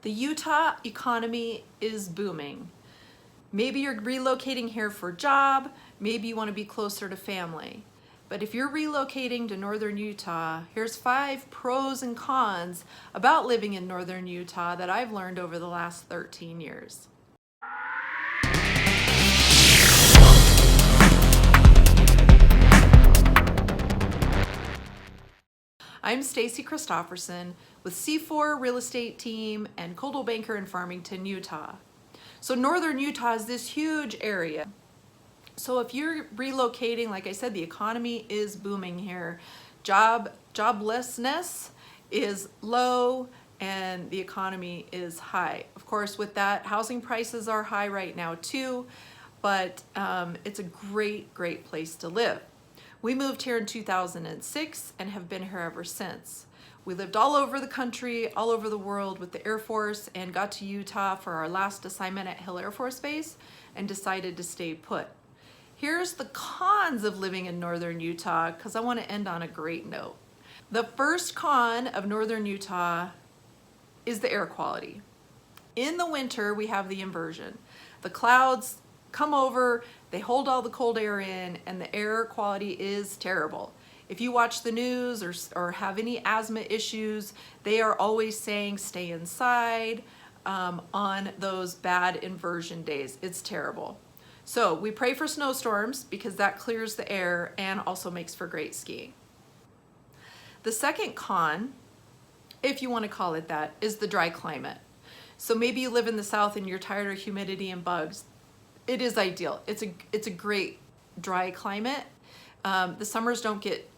The Utah economy is booming. Maybe you're relocating here for a job, maybe you want to be closer to family. But if you're relocating to northern Utah, here's 5 pros and cons about living in northern Utah that I've learned over the last 13 years. I'm Stacey Christopherson with C4 Real Estate Team and Coldwell Banker in Farmington, Utah. So northern Utah is this huge area. So if you're relocating, like I said, the economy is booming here. Joblessness is low and the economy is high. Of course, with that, housing prices are high right now too, but it's a great place to live. We moved here in 2006 and have been here ever since. We lived all over the country, all over the world with the Air Force, and got to Utah for our last assignment at Hill Air Force Base and decided to stay put. Here's the cons of living in northern Utah, because I want to end on a great note. The first con of northern Utah is the air quality. In the winter, we have the inversion. The clouds come over, they hold all the cold air in, and the air quality is terrible. If you watch the news or have any asthma issues, they are always saying stay inside on those bad inversion days. It's terrible. So we pray for snowstorms because that clears the air and also makes for great skiing. The second con, if you want to call it that, is the dry climate. So maybe you live in the south and you're tired of humidity and bugs. It is ideal. It's a great dry climate. The summers don't get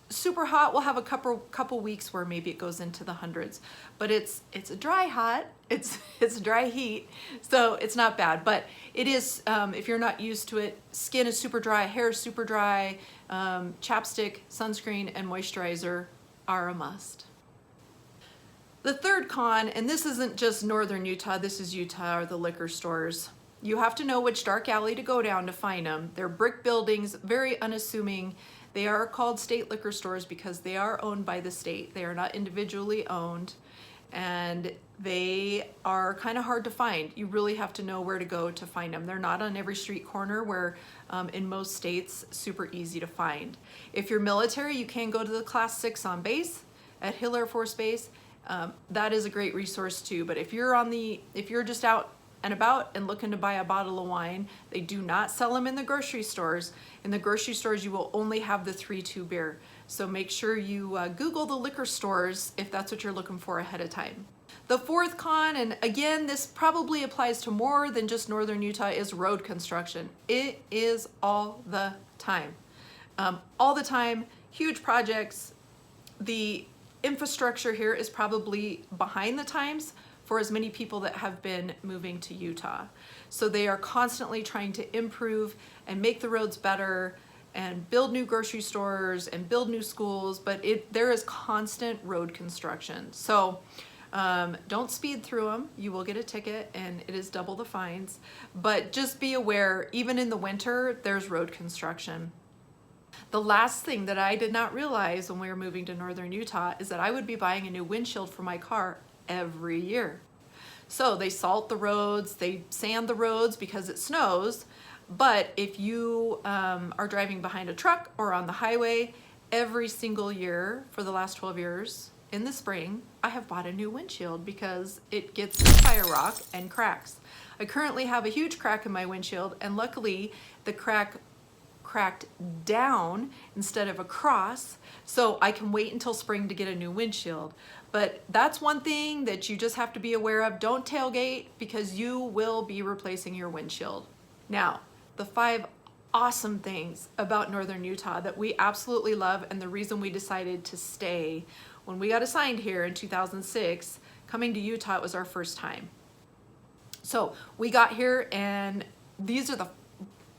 super hot. We'll have a couple weeks where maybe it goes into the hundreds, but it's a dry hot. It's dry heat, so it's not bad. But it is, if you're not used to it, skin is super dry, hair is super dry. Chapstick, sunscreen, and moisturizer are a must. The third con, and this isn't just northern Utah, this is Utah, or the liquor stores. You have to know which dark alley to go down to find them. They're brick buildings, very unassuming. They are called state liquor stores because they are owned by the state. They are not individually owned, and they are kind of hard to find. You really have to know where to go to find them. They're not on every street corner where in most states, super easy to find. If you're military, you can go to the Class 6 on base at Hill Air Force Base. That is a great resource too, but if you're just out and about and looking to buy a bottle of wine, they do not sell them in the grocery stores. In the grocery stores, you will only have the 3-2 beer. So make sure you Google the liquor stores if that's what you're looking for ahead of time. The fourth con, and again, this probably applies to more than just northern Utah, is road construction. It is all the time. All the time, huge projects. The infrastructure here is probably behind the times for as many people that have been moving to Utah. So they are constantly trying to improve and make the roads better and build new grocery stores and build new schools, but there is constant road construction. So don't speed through them. You will get a ticket and it is double the fines, but just be aware, even in the winter, there's road construction. The last thing that I did not realize when we were moving to northern Utah is that I would be buying a new windshield for my car every year. So they salt the roads, they sand the roads because it snows, but if you are driving behind a truck or on the highway, every single year for the last 12 years in the spring, I have bought a new windshield because it gets fire rock and cracks. I currently have a huge crack in my windshield, and luckily the cracked down instead of across, so I can wait until spring to get a new windshield. But that's one thing that you just have to be aware of. Don't tailgate because you will be replacing your windshield. Now, the 5 awesome things about northern Utah that we absolutely love, and the reason we decided to stay when we got assigned here in 2006, coming to Utah, it was our first time. So we got here, and these are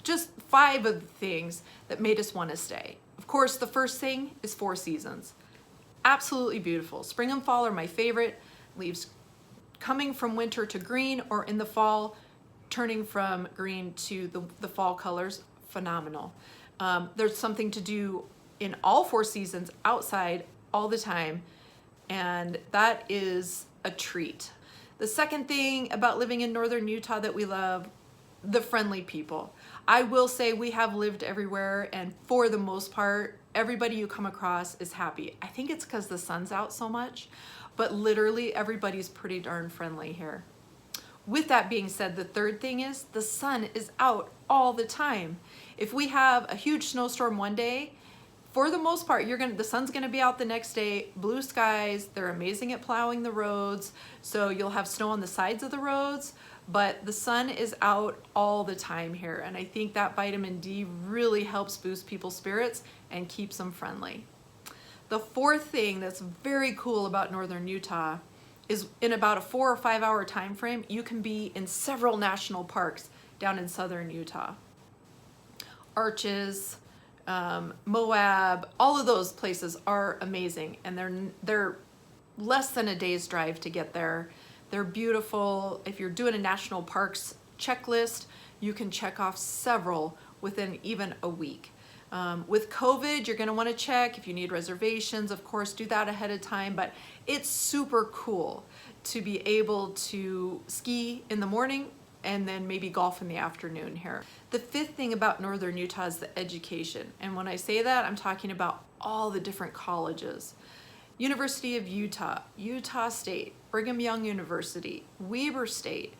just 5 of the things that made us want to stay. Of course, the first thing is 4 seasons. Absolutely beautiful. Spring and fall are my favorite. Leaves coming from winter to green, or in the fall, turning from green to the fall colors, phenomenal. There's something to do in all 4 seasons outside all the time, and that is a treat. The second thing about living in northern Utah that we love, the friendly people. I will say we have lived everywhere, and for the most part, everybody you come across is happy. I think it's because the sun's out so much, but literally everybody's pretty darn friendly here. With that being said, the third thing is the sun is out all the time. If we have a huge snowstorm one day, for the most part, the sun's gonna be out the next day, blue skies, they're amazing at plowing the roads, so you'll have snow on the sides of the roads, but the sun is out all the time here, and I think that vitamin D really helps boost people's spirits and keeps them friendly. The fourth thing that's very cool about northern Utah is in about a 4 or 5 hour time frame, you can be in several national parks down in southern Utah. Arches, Moab, all of those places are amazing, and they're less than a day's drive to get there. They're beautiful. If you're doing a national parks checklist, you can check off several within even a week. With COVID, you're gonna wanna check if you need reservations, of course, do that ahead of time, but it's super cool to be able to ski in the morning and then maybe golf in the afternoon here. The fifth thing about northern Utah is the education. And when I say that, I'm talking about all the different colleges. University of Utah, Utah State, Brigham Young University, Weber State.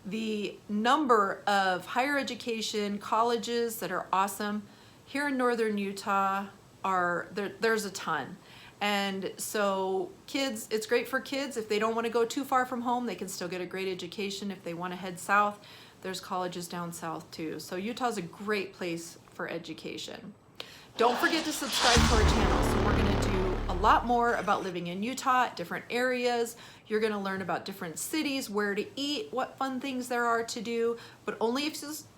The number of higher education colleges that are awesome here in northern Utah there's a ton. And so kids, it's great for kids. If they don't want to go too far from home, they can still get a great education. If they want to head south, there's colleges down south too. So Utah's a great place for education. Don't forget to subscribe to our channel. So we're going to do a lot more about living in Utah, different areas. You're going to learn about different cities, where to eat, what fun things there are to do, but only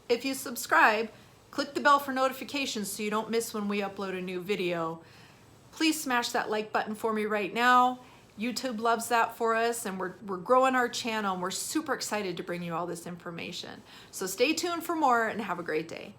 if you subscribe. Click the bell for notifications so you don't miss when we upload a new video. Please smash that like button for me right now. YouTube loves that for us, and we're growing our channel, and we're super excited to bring you all this information. So stay tuned for more and have a great day.